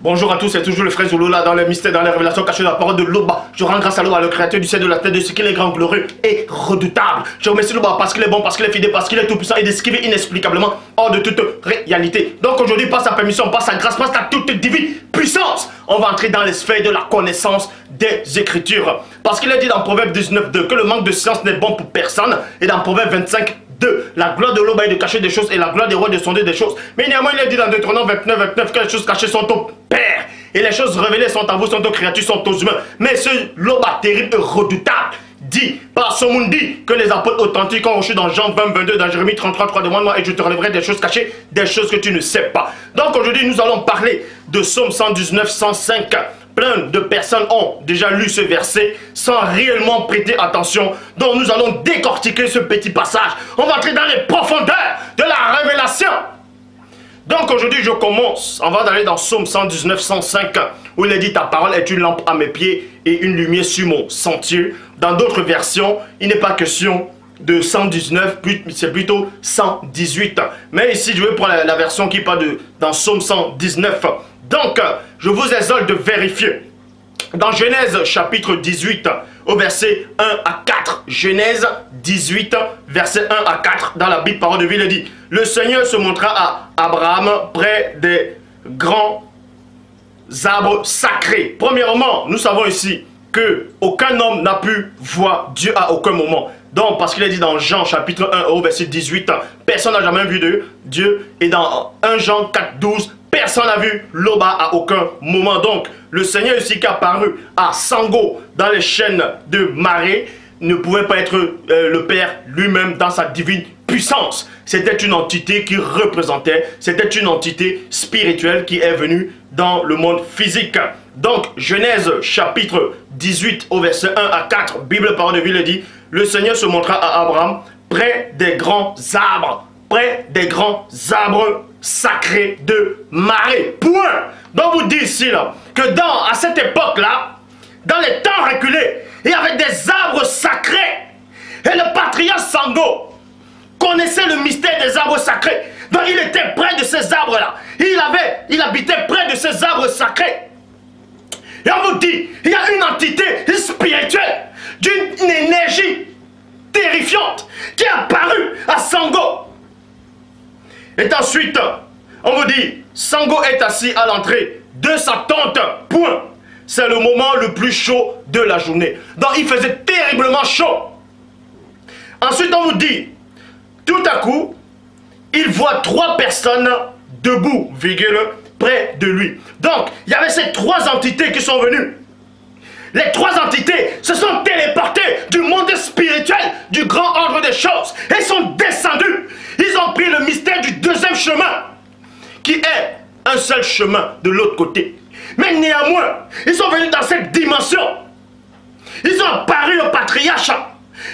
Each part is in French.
Bonjour à tous, c'est toujours le frère Zulu là dans le mystère, dans les révélations cachées de la parole de Loba. Je rends grâce à Loba, le créateur du ciel, de la terre, de ce qu'il est grand, glorieux et redoutable. Je remercie Loba parce qu'il est bon, parce qu'il est fidèle, parce qu'il est tout puissant et de ce qu'il est inexplicablement hors de toute réalité. Donc aujourd'hui, par sa permission, par sa grâce, par sa toute divine puissance, on va entrer dans les sphères de la connaissance des Écritures. Parce qu'il est dit dans Proverbe 19:2 que le manque de science n'est bon pour personne, et dans Proverbe 25:2, la gloire de Loba est de cacher des choses et la gloire des rois de sonder des choses. Mais néanmoins, il est dit dans Deutéronome 29:29 que les choses cachées sont au Père et les choses révélées sont à vous, sont aux créatures, sont aux humains. Mais ce Loba terrible et redoutable dit par son monde dit que les apôtres authentiques ont reçu dans Jean 20:22, dans Jérémie 33:3, demande-moi et je te relèverai des choses cachées, des choses que tu ne sais pas. Donc aujourd'hui, nous allons parler de Psaume 119, 105. Plein de personnes ont déjà lu ce verset sans réellement prêter attention. Donc nous allons décortiquer ce petit passage. On va entrer dans les profondeurs de la révélation. Donc aujourd'hui je commence. On va aller dans Psaume 119, 105 où il est dit ta parole est une lampe à mes pieds et une lumière sur mon sentier. Dans d'autres versions, il n'est pas question de 119, c'est plutôt 118. Mais ici je vais prendre la version qui parle dans Psaume 119. Donc, je vous exhorte de vérifier. Dans Genèse chapitre 18, au verset 1 à 4. Genèse 18, verset 1 à 4. Dans la Bible, parole de vie, il dit: le Seigneur se montra à Abraham près des grands arbres sacrés. Premièrement, nous savons ici que aucun homme n'a pu voir Dieu à aucun moment. Donc, parce qu'il est dit dans Jean chapitre 1 au verset 18, personne n'a jamais vu Dieu. Et dans 1 Jean 4:12, personne n'a vu Loba à aucun moment. Donc, le Seigneur ici qui est apparu à Sango dans les chaînes de marée ne pouvait pas être le Père lui-même dans sa divine puissance. C'était une entité qui représentait, c'était une entité spirituelle qui est venue dans le monde physique. Donc, Genèse chapitre 18 au verset 1 à 4, Bible parole de vie le dit: le Seigneur se montra à Abraham près des grands arbres, près des grands arbres sacré de marée. Point. Donc vous dites ici là, que à cette époque-là, dans les temps reculés, il y avait des arbres sacrés. Et le patriarche Sango connaissait le mystère des arbres sacrés. Donc il était près de ces arbres-là. Il habitait près de ces arbres sacrés. Et on vous dit, il y a une entité spirituelle, d'une énergie terrifiante qui est apparue à Sango. Et ensuite, on vous dit, Sango est assis à l'entrée de sa tente. Point. C'est le moment le plus chaud de la journée. Donc il faisait terriblement chaud. Ensuite, on vous dit, tout à coup, il voit 3 personnes debout, virgule, près de lui. Donc, il y avait ces 3 entités qui sont venues. Les 3 entités se sont téléportées du monde spirituel, du grand ordre des choses. Et sont descendus. Ils ont pris le mystère du deuxième chemin, qui est un seul chemin de l'autre côté. Mais néanmoins, ils sont venus dans cette dimension. Ils ont apparu au patriarche.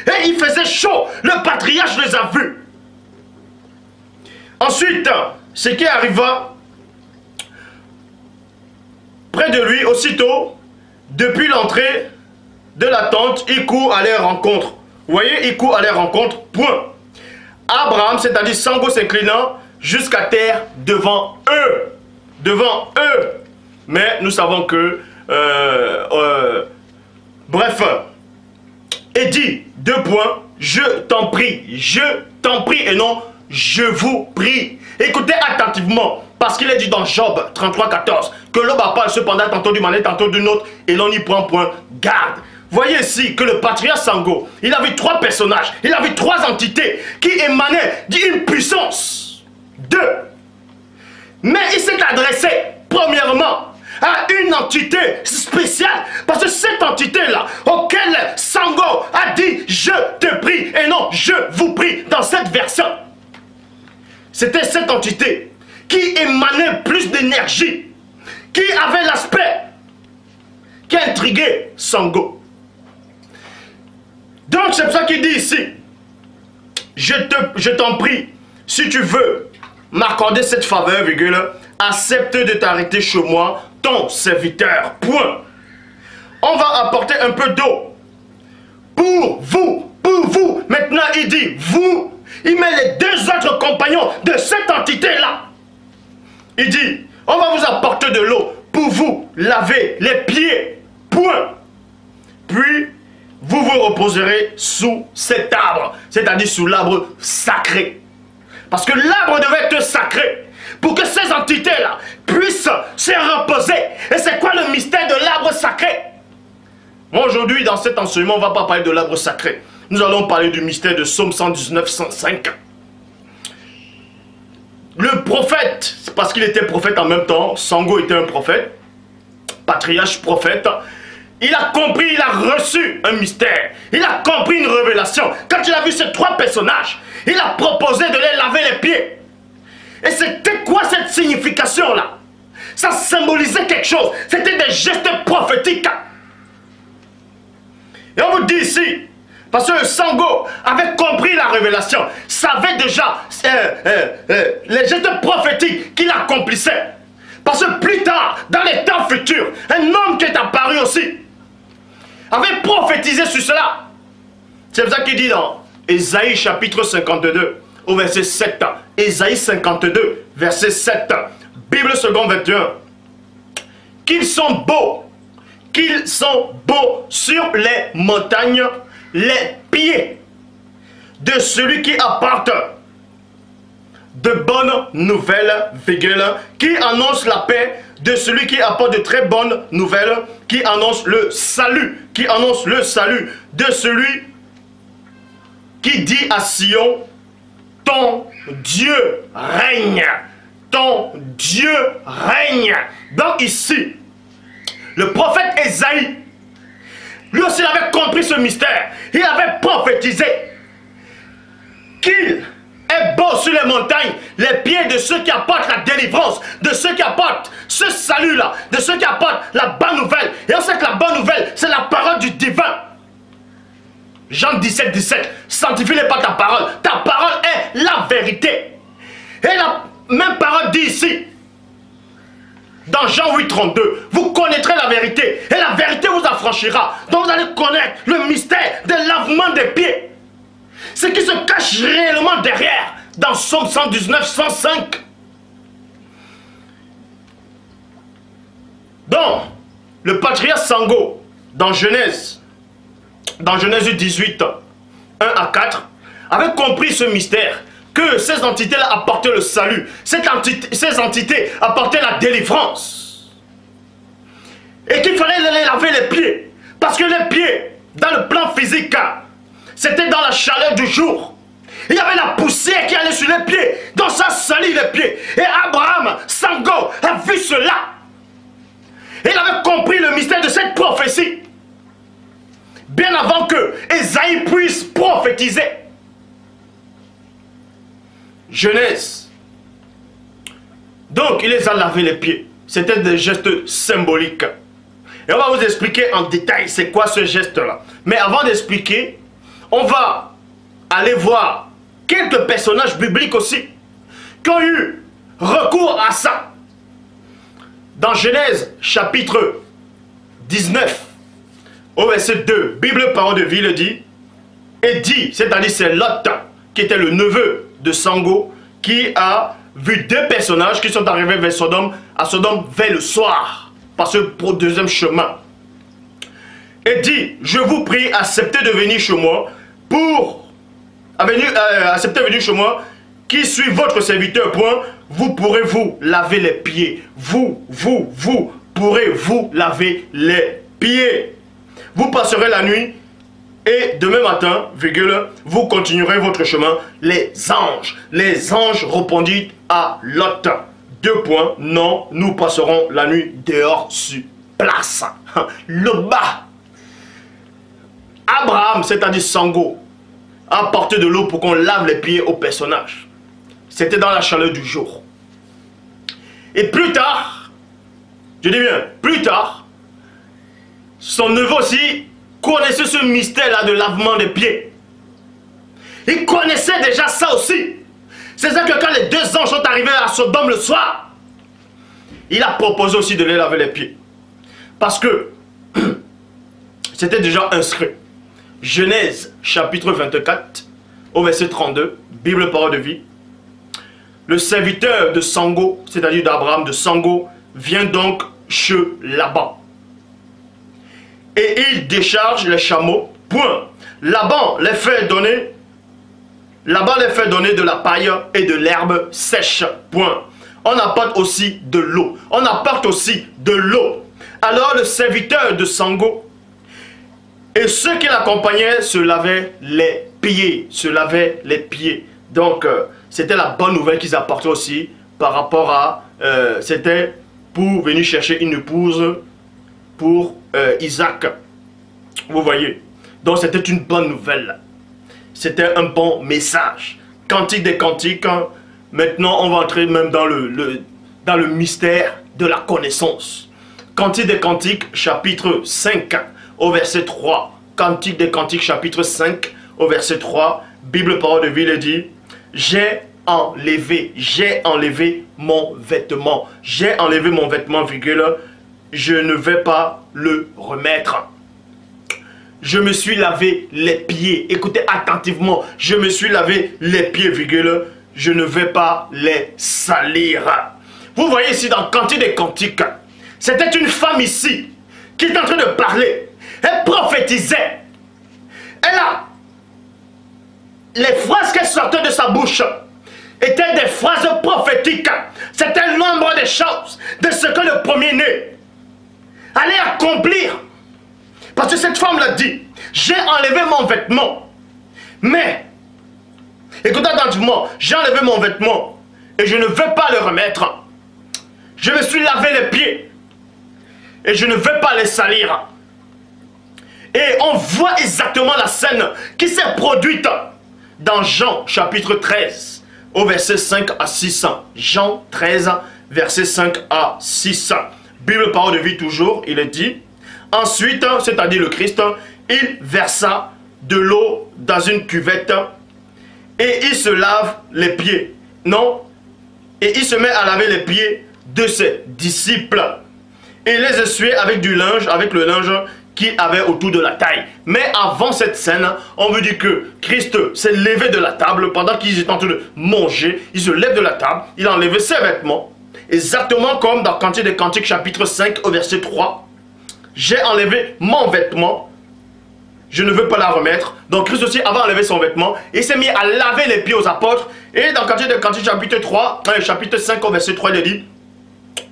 Et il faisait chaud. Le patriarche les a vus. Ensuite, ce qui arriva près de lui, aussitôt, depuis l'entrée de la tente, il court à leur rencontre. Vous voyez, il court à leur rencontre, point. Abraham, c'est-à-dire Sango s'inclinant jusqu'à terre devant eux. Devant eux. Mais nous savons que, bref, et dit, 2 points, je t'en prie, et non, je vous prie. Écoutez attentivement. Parce qu'il est dit dans Job 33:14 que l'homme parle cependant tantôt d'une manière, tantôt d'une autre, et l'on y prend point garde. Voyez ici que le patriarche Sango, il avait 3 personnages, il avait 3 entités qui émanaient d'une puissance. 2. Mais il s'est adressé, premièrement, à une entité spéciale, parce que cette entité-là, auquel Sango a dit « je te prie » et non « je vous prie » dans cette version, c'était cette entité qui émanait plus d'énergie, qui avait l'aspect qui intriguait Sango. Donc c'est pour ça qu'il dit ici, je t'en prie, si tu veux m'accorder cette faveur, virgule, accepte de t'arrêter chez moi, ton serviteur, point. On va apporter un peu d'eau pour vous, maintenant il dit vous, il met les 2 autres compagnons de cette entité-là. Il dit, on va vous apporter de l'eau pour laver les pieds. Point. Puis, vous vous reposerez sous cet arbre, c'est-à-dire sous l'arbre sacré. Parce que l'arbre devait être sacré pour que ces entités-là puissent se reposer. Et c'est quoi le mystère de l'arbre sacré? Moi, aujourd'hui, dans cet enseignement, on ne va pas parler de l'arbre sacré. Nous allons parler du mystère de Psaume 119, 105. Le prophète, c'est parce qu'il était prophète en même temps, Sango était un prophète, patriarche prophète, il a compris, il a reçu un mystère, il a compris une révélation. Quand il a vu ces trois personnages, il a proposé de les laver les pieds. Et c'était quoi cette signification-là? Ça symbolisait quelque chose, c'était des gestes prophétiques. Et on vous dit ici, parce que Sango avait compris la révélation, savait déjà les gestes prophétiques qu'il accomplissait. Parce que plus tard, dans les temps futurs, un homme qui est apparu aussi, avait prophétisé sur cela. C'est pour ça qu'il dit dans Ésaïe chapitre 52, au verset 7. Ésaïe 52, verset 7. Bible seconde 21. Qu'ils sont beaux sur les montagnes, les pieds de celui qui apporte de bonnes nouvelles, qui annonce la paix, de celui qui apporte de très bonnes nouvelles, qui annonce le salut, de celui qui dit à Sion, ton Dieu règne, ton Dieu règne. Donc ici, le prophète Ésaïe, lui aussi il avait compris ce mystère, il avait prophétisé qu'il est beau sur les montagnes, les pieds de ceux qui apportent la délivrance, de ceux qui apportent ce salut-là, de ceux qui apportent la bonne nouvelle. Et on sait que la bonne nouvelle, c'est la parole du divin. Jean 17, 17, sanctifie-les par ta parole est la vérité. Et la même parole dit ici, dans Jean 8, 32, vous connaîtrez la vérité, et la vérité vous affranchira. Donc vous allez connaître le mystère de lavement des pieds. Ce qui se cache réellement derrière, dans Psaume 119, 105. Donc, le patriarche Sango, dans Genèse 18, 1 à 4, avait compris ce mystère, que ces entités-là apportaient le salut, ces entités apportaient la délivrance. Et qu'il fallait les laver les pieds, parce que les pieds, dans le plan physique, c'était dans la chaleur du jour. Il y avait la poussière qui allait sur les pieds. Donc ça salit les pieds. Et Abraham, Sango, a vu cela. Et il avait compris le mystère de cette prophétie. Bien avant que Ésaïe puisse prophétiser. Genèse. Donc il les a lavé les pieds. C'était des gestes symboliques. Et on va vous expliquer en détail c'est quoi ce geste-là. Mais avant d'expliquer, on va aller voir quelques personnages bibliques aussi qui ont eu recours à ça. Dans Genèse chapitre 19, au verset 2, Bible Parole de Vie le dit, et dit, c'est-à-dire c'est Lot, qui était le neveu de Sango, qui a vu deux personnages qui sont arrivés vers Sodome, à Sodome vers le soir, parce que pour le deuxième chemin. Et dit, je vous prie, acceptez de venir chez moi, acceptez de venir chez moi, qui suis votre serviteur, point, vous pourrez vous laver les pieds. Vous pourrez vous laver les pieds. Vous passerez la nuit, et demain matin, virgule, vous continuerez votre chemin. Les anges répondirent à Lot. Deux points, non, nous passerons la nuit dehors sur place. Le bas. Abraham, c'est-à-dire Sango, a apporté de l'eau pour qu'on lave les pieds au personnage. C'était dans la chaleur du jour. Et plus tard, je dis bien, plus tard, son neveu aussi connaissait ce mystère-là de lavement des pieds. Il connaissait déjà ça aussi. C'est ça que quand les deux anges sont arrivés à Sodome le soir, il a proposé aussi de les laver les pieds. Parce que c'était déjà inscrit. Genèse chapitre 24, au verset 32, Bible Parole de Vie. Le serviteur de Sango, c'est-à-dire d'Abraham, de Sango, vient donc chez Laban. Et il décharge les chameaux, point. Laban les fait donner de la paille et de l'herbe sèche, point. On apporte aussi de l'eau. On apporte aussi de l'eau. Alors le serviteur de Sango et ceux qui l'accompagnaient se lavaient les pieds. Se lavaient les pieds. Donc, c'était la bonne nouvelle qu'ils apportaient aussi par rapport à... c'était pour venir chercher une épouse pour Isaac. Vous voyez. Donc, c'était une bonne nouvelle. C'était un bon message. Cantique des cantiques. Maintenant, on va entrer même dans le mystère de la connaissance. Cantique des cantiques, chapitre 5, au verset 3. Cantique des cantiques, chapitre 5, au verset 3. Bible parole de vie, il dit: j'ai enlevé mon vêtement. J'ai enlevé mon vêtement, virgule. Je ne vais pas le remettre. Je me suis lavé les pieds. Écoutez attentivement. Je me suis lavé les pieds, virgule. Je ne vais pas les salir. Vous voyez ici dans Cantique des cantiques, c'était une femme ici qui est en train de parler. Elle prophétisait. Elle a... Les phrases qui sortaient de sa bouche étaient des phrases prophétiques. C'était un nombre de choses de ce que le premier-né allait accomplir. Parce que cette femme l'a dit: j'ai enlevé mon vêtement. Mais, écoutez attentivement, j'ai enlevé mon vêtement et je ne veux pas le remettre. Je me suis lavé les pieds et je ne veux pas les salir. Et on voit exactement la scène qui s'est produite dans Jean chapitre 13 au verset 5 à 6. Jean 13 verset 5 à 6. Bible parole de vie toujours, il est dit: ensuite, c'est-à-dire le Christ, il versa de l'eau dans une cuvette et il se lave les pieds. Non, et il se met à laver les pieds de ses disciples et les essuyer avec du linge, avec le linge qu'il avait autour de la taille. Mais avant cette scène, on veut dire que Christ s'est levé de la table pendant qu'ils étaient en train de manger. Il se lève de la table, il a enlevé ses vêtements, exactement comme dans Cantique des cantiques chapitre 5 au verset 3. J'ai enlevé mon vêtement, je ne veux pas la remettre. Donc Christ aussi avait enlevé son vêtement et il s'est mis à laver les pieds aux apôtres. Et dans Cantique des cantiques chapitre 3, chapitre 5 au verset 3, il dit: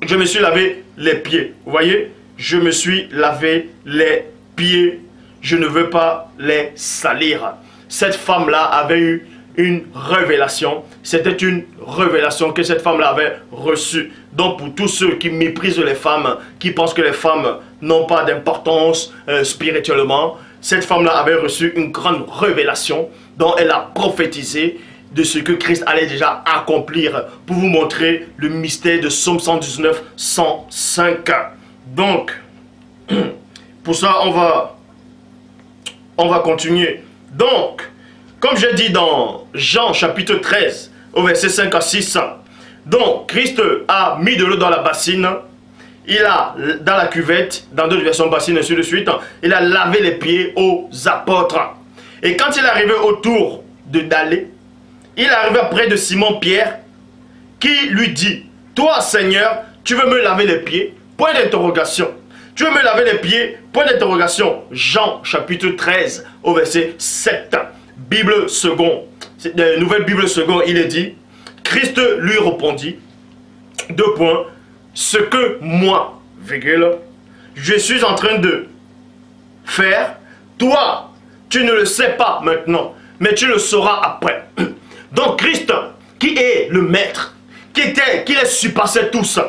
je me suis lavé les pieds. Vous voyez? Je me suis lavé les pieds. Je ne veux pas les salir. Cette femme-là avait eu une révélation. C'était une révélation que cette femme-là avait reçue. Donc pour tous ceux qui méprisent les femmes, qui pensent que les femmes n'ont pas d'importance spirituellement, cette femme-là avait reçu une grande révélation dont elle a prophétisé de ce que Christ allait déjà accomplir pour vous montrer le mystère de Psaume 119, 105. Donc, pour ça, on va continuer. Donc, comme j'ai dit dans Jean chapitre 13, au verset 5 à 6, donc Christ a mis de l'eau dans la bassine, il a, dans la cuvette, dans d'autres versions bassine, ainsi de suite, il a lavé les pieds aux apôtres. Et quand il est arrivé autour de Dalé, il est arrivé près de Simon-Pierre, qui lui dit: toi Seigneur, tu veux me laver les pieds? Point d'interrogation. Tu veux me laver les pieds? Point d'interrogation. Jean chapitre 13 au verset 7. Bible second. Nouvelle Bible second, il est dit: Christ lui répondit, deux points, ce que moi, virgule, je suis en train de faire, toi, tu ne le sais pas maintenant, mais tu le sauras après. Donc Christ, qui est le maître, qui les surpassait tous,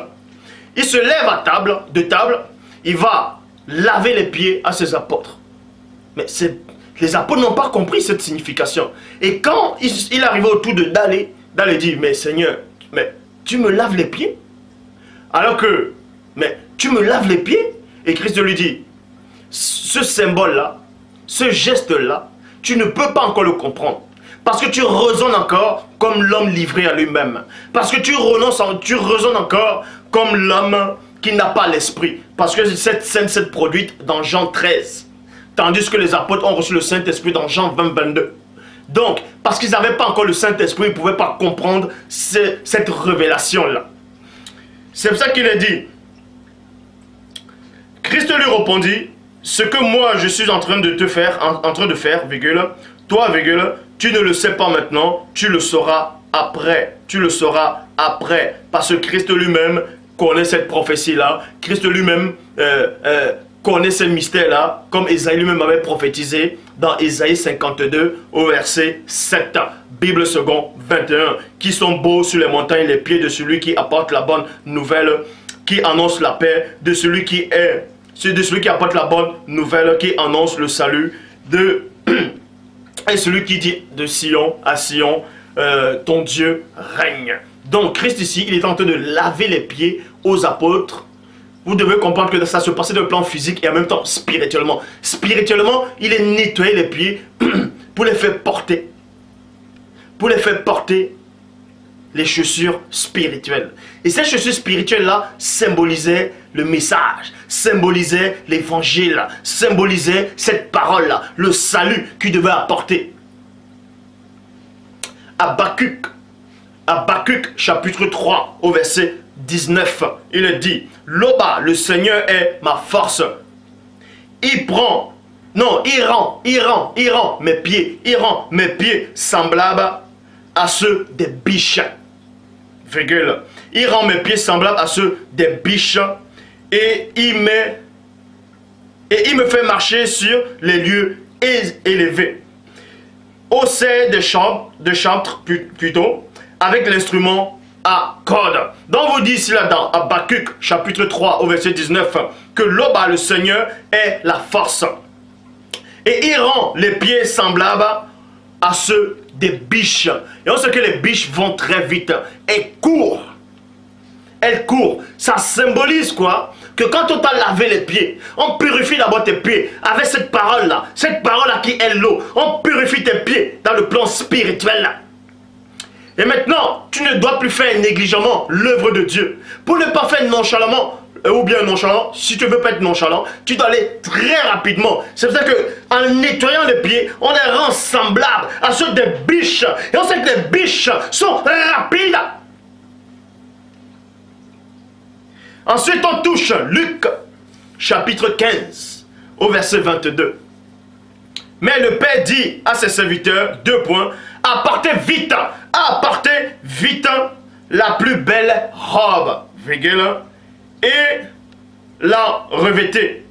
il se lève à table, il va laver les pieds à ses apôtres. Mais les apôtres n'ont pas compris cette signification. Et quand il arrivait autour de Dalé, Dalé dit: mais Seigneur, mais tu me laves les pieds? Alors que, mais tu me laves les pieds? Et Christ lui dit: ce symbole-là, ce geste-là, tu ne peux pas encore le comprendre. Parce que tu raisonnes encore comme l'homme livré à lui-même. Parce que tu raisonnes encore comme l'homme qui n'a pas l'esprit. Parce que cette scène s'est produite dans Jean 13. Tandis que les apôtres ont reçu le Saint-Esprit dans Jean 20, 22. Donc, parce qu'ils n'avaient pas encore le Saint-Esprit, ils ne pouvaient pas comprendre cette révélation-là. C'est pour ça qu'il est dit: Christ lui répondit, ce que moi je suis en train de te faire, virgule, toi, virgule, tu ne le sais pas maintenant, tu le sauras après. Tu le sauras après. Parce que Christ lui-même connaît cette prophétie-là. Christ lui-même connaît ce mystère-là, comme Ésaïe lui-même avait prophétisé dans Ésaïe 52 au verset 7. Bible second 21. Qui sont beaux sur les montagnes les pieds de celui qui apporte la bonne nouvelle, qui annonce la paix, de celui qui apporte la bonne nouvelle, qui annonce le salut, et celui qui dit de Sion à Sion, ton Dieu règne. Donc Christ ici, il est en train de laver les pieds aux apôtres. Vous devez comprendre que ça se passait d'un plan physique et en même temps spirituellement. Spirituellement, il est nettoyé les pieds pour les faire porter. Pour les faire porter les chaussures spirituelles. Et ces chaussures spirituelles-là symbolisaient le message, symbolisaient l'évangile, symbolisaient cette parole-là, le salut qu'il devait apporter. Habakkuk, chapitre 3, au verset 19, il dit, Loba, le Seigneur est ma force. Il rend mes pieds semblables à ceux des biches. Virgule. Il rend mes pieds semblables à ceux des biches et il me fait marcher sur les lieux élevés. Au sein des chantres plutôt, avec l'instrument à cordes. Donc vous dit ici là dans Habakkuk chapitre 3 au verset 19 que Loba le Seigneur est la force. Et il rend les pieds semblables à ceux des biches. Et on sait que les biches vont très vite. Elles courent. Elles courent. Ça symbolise quoi? Que quand on t'a lavé les pieds, on purifie d'abord tes pieds avec cette parole-là. Cette parole-là qui est l'eau. On purifie tes pieds dans le plan spirituel là. Et maintenant, tu ne dois plus faire négligemment l'œuvre de Dieu. Pour ne pas faire nonchalamment, ou bien nonchalant, si tu ne veux pas être nonchalant, tu dois aller très rapidement. C'est pour ça qu'en nettoyant les pieds, on les rend semblables à ceux des biches. Et on sait que les biches sont rapides. Ensuite, on touche Luc, chapitre 15, au verset 22. Mais le Père dit à ses serviteurs, apportez vite la plus belle robe, virgule, et la revêtez.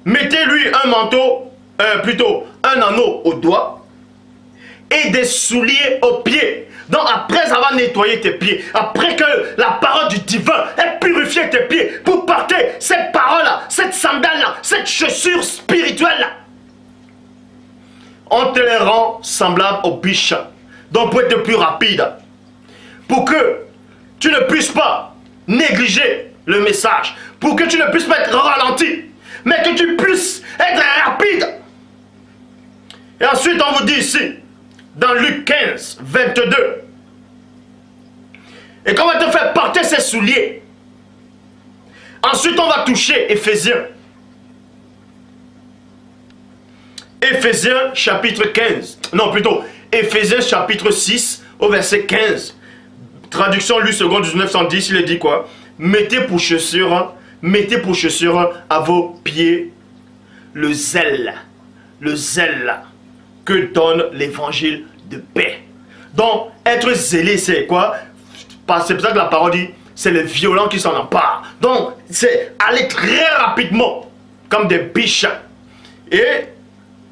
Mettez-lui un manteau, un anneau au doigt et des souliers aux pieds. Donc après avoir nettoyé tes pieds, après que la parole du divin ait purifié tes pieds pour porter cette parole-là, cette sandale-là, cette chaussure spirituelle-là, on te les rend semblables aux biches. Donc pour être plus rapide, pour que tu ne puisses pas négliger le message, pour que tu ne puisses pas être ralenti, mais que tu puisses être rapide. Et ensuite on vous dit ici, dans Luc 15, 22, et qu'on va te faire porter ces souliers. Ensuite on va toucher Éphésiens. Éphésiens chapitre 15, non plutôt Éphésiens chapitre 6 au verset 15. Traduction Lu second 1910, il est dit quoi? Mettez pour chaussure à vos pieds le zèle que donne l'évangile de paix. Donc être zélé c'est quoi? C'est pour ça que la parole dit c'est les violents qui s'en emparent. Donc c'est aller très rapidement comme des biches. Et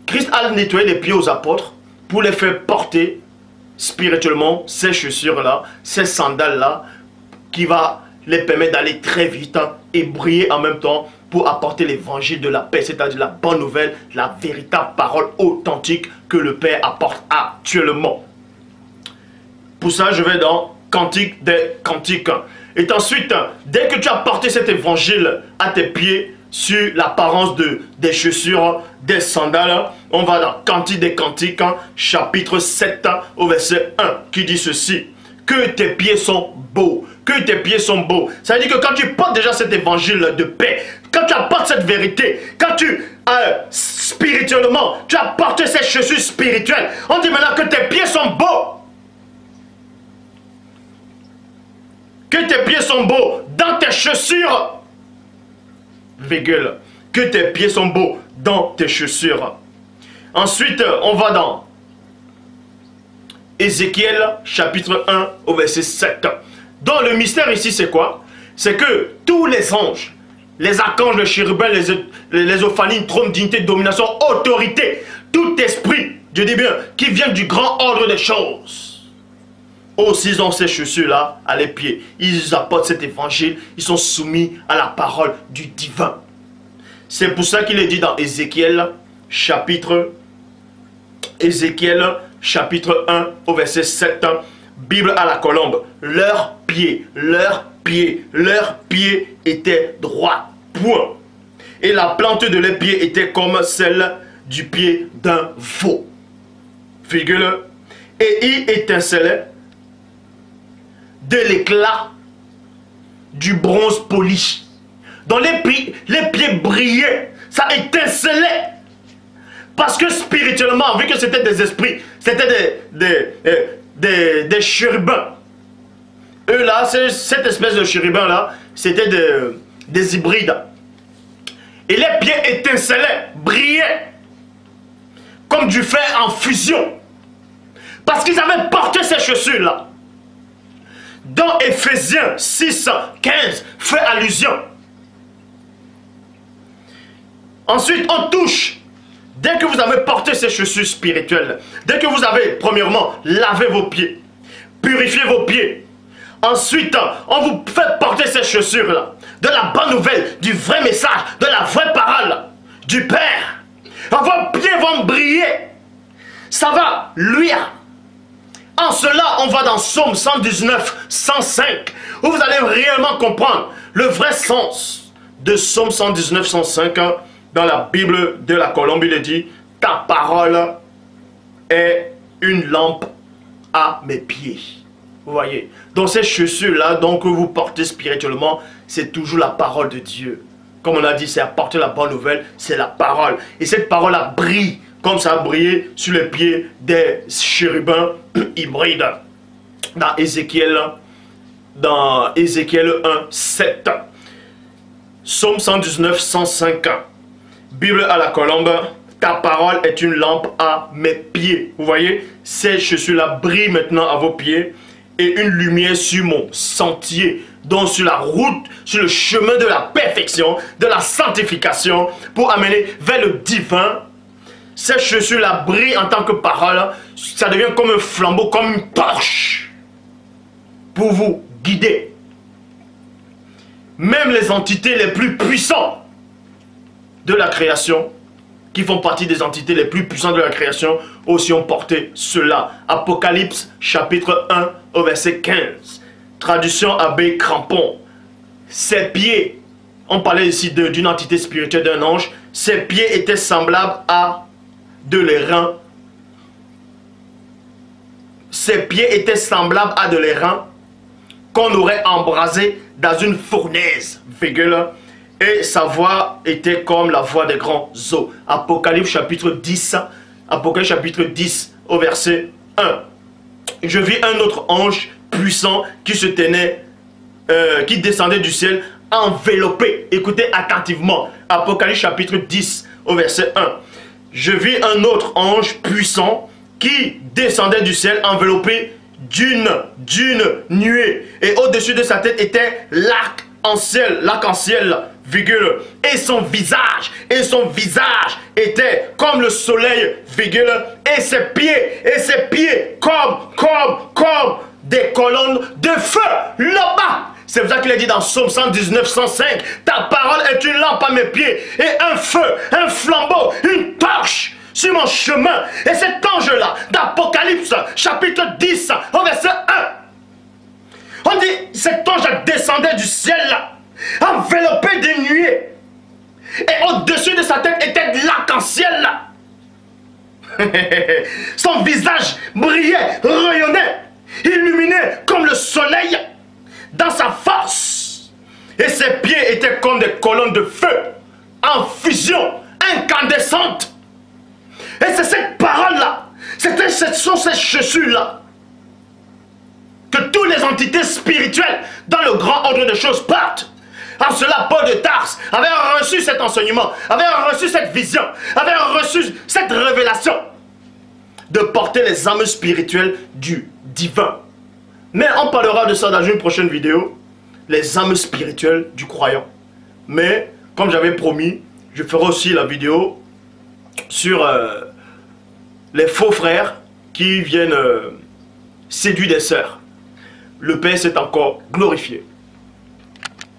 Christ a nettoyé les pieds aux apôtres pour les faire porter spirituellement ces chaussures-là, ces sandales-là, qui va les permettre d'aller très vite et briller en même temps pour apporter l'évangile de la paix, c'est-à-dire la bonne nouvelle, la véritable parole authentique que le Père apporte actuellement. Pour ça, je vais dans Cantique des Cantiques. Et ensuite, dès que tu as porté cet évangile à tes pieds, sur l'apparence des chaussures, des sandales, on va dans Cantique des Cantiques, chapitre 7, au verset 1, qui dit ceci: que tes pieds sont beaux, que tes pieds sont beaux. Ça veut dire que quand tu portes déjà cet évangile de paix, quand tu apportes cette vérité, quand tu, spirituellement, tu as porté ces chaussures spirituelles, on dit maintenant que tes pieds sont beaux. Que tes pieds sont beaux dans tes chaussures. virgule, que tes pieds sont beaux dans tes chaussures. Ensuite, on va dans Ézéchiel chapitre 1 au verset 7. Donc le mystère ici c'est quoi? C'est que tous les anges, les archanges, les chérubins, les ophanines, trône, dignité, domination, autorité, tout esprit, je dis bien, qui vient du grand ordre des choses, aussi ils ont ces chaussures-là à les pieds. Ils apportent cet évangile, ils sont soumis à la parole du divin. C'est pour ça qu'il est dit dans Ézéchiel chapitre 1 au verset 7, Bible à la colombe. Leurs pieds étaient droits, point. Et la plante de leurs pieds était comme celle du pied d'un veau, virgule. Et il étincelait de l'éclat du bronze poli. Dans les pieds brillaient, ça étincelait. Parce que spirituellement, vu que c'était des esprits, c'était des chérubins. Eux là, cette espèce de chérubins là, c'était des hybrides. Et les pieds étincelaient, brillaient, comme du fer en fusion. Parce qu'ils avaient porté ces chaussures là. Dans Éphésiens 6, 15, fait allusion. Ensuite, on touche. Dès que vous avez porté ces chaussures spirituelles, dès que vous avez, premièrement, lavé vos pieds, purifié vos pieds, ensuite, on vous fait porter ces chaussures-là, de la bonne nouvelle, du vrai message, de la vraie parole du Père. Vos pieds vont briller. Ça va luire. En cela, on va dans Psaume 119, 105, où vous allez réellement comprendre le vrai sens de Psaume 119, 105. Dans la Bible de la colombe, il est dit, ta parole est une lampe à mes pieds. Vous voyez, dans ces chaussures-là, donc que vous portez spirituellement, c'est toujours la parole de Dieu. Comme on a dit, c'est apporter la bonne nouvelle, c'est la parole. Et cette parole-là brille, comme ça a brillé sur les pieds des chérubins hybrides. Dans Ézéchiel 1, 7. Psaume 119, 105. Bible à la colombe, ta parole est une lampe à mes pieds. Vous voyez, ces chaussures-là brillent maintenant à vos pieds et une lumière sur mon sentier, donc sur la route, sur le chemin de la perfection, de la sanctification, pour amener vers le divin. Ces chaussures-là brillent en tant que parole, ça devient comme un flambeau, comme une torche, pour vous guider. Même les entités les plus puissantes de la création, qui font partie des entités les plus puissantes de la création, aussi ont porté cela. Apocalypse chapitre 1 au verset 15. Traduction Abbé Crampon. Ses pieds, on parlait ici d'une entité spirituelle d'un ange, ses pieds étaient semblables à de l'airain. Ses pieds étaient semblables à de l'airain qu'on aurait embrasé dans une fournaise, virgule. Et sa voix était comme la voix des grands eaux. Apocalypse chapitre 10, Apocalypse chapitre 10 au verset 1. Je vis un autre ange puissant qui se tenait, qui descendait du ciel, enveloppé. Écoutez attentivement. Apocalypse chapitre 10 au verset 1. Je vis un autre ange puissant qui descendait du ciel, enveloppé d'une nuée. Et au-dessus de sa tête était l'arc-en-ciel, virgule, et son visage était comme le soleil, virgule, et ses pieds comme des colonnes de feu là-bas. C'est pour ça qu'il est dit dans Psaume 119, 105, ta parole est une lampe à mes pieds et un feu, un flambeau, une torche sur mon chemin. Et cet ange-là, d'Apocalypse chapitre 10, au verset 1, on dit, cet ange descendait du ciel là, enveloppé de nuées. Et au-dessus de sa tête était de l'arc-en-ciel là. Son visage brillait, rayonnait, illuminé comme le soleil dans sa force. Et ses pieds étaient comme des colonnes de feu, en fusion, incandescentes. Et c'est cette parole-là, ce sont ces chaussures-là, que toutes les entités spirituelles dans le grand ordre des choses portent. En cela, Paul de Tarse avait reçu cet enseignement, avait reçu cette vision, avait reçu cette révélation de porter les âmes spirituelles du divin. Mais on parlera de ça dans une prochaine vidéo, les âmes spirituelles du croyant. Mais, comme j'avais promis, je ferai aussi la vidéo sur les faux frères qui viennent séduire des sœurs. Le Père s'est encore glorifié.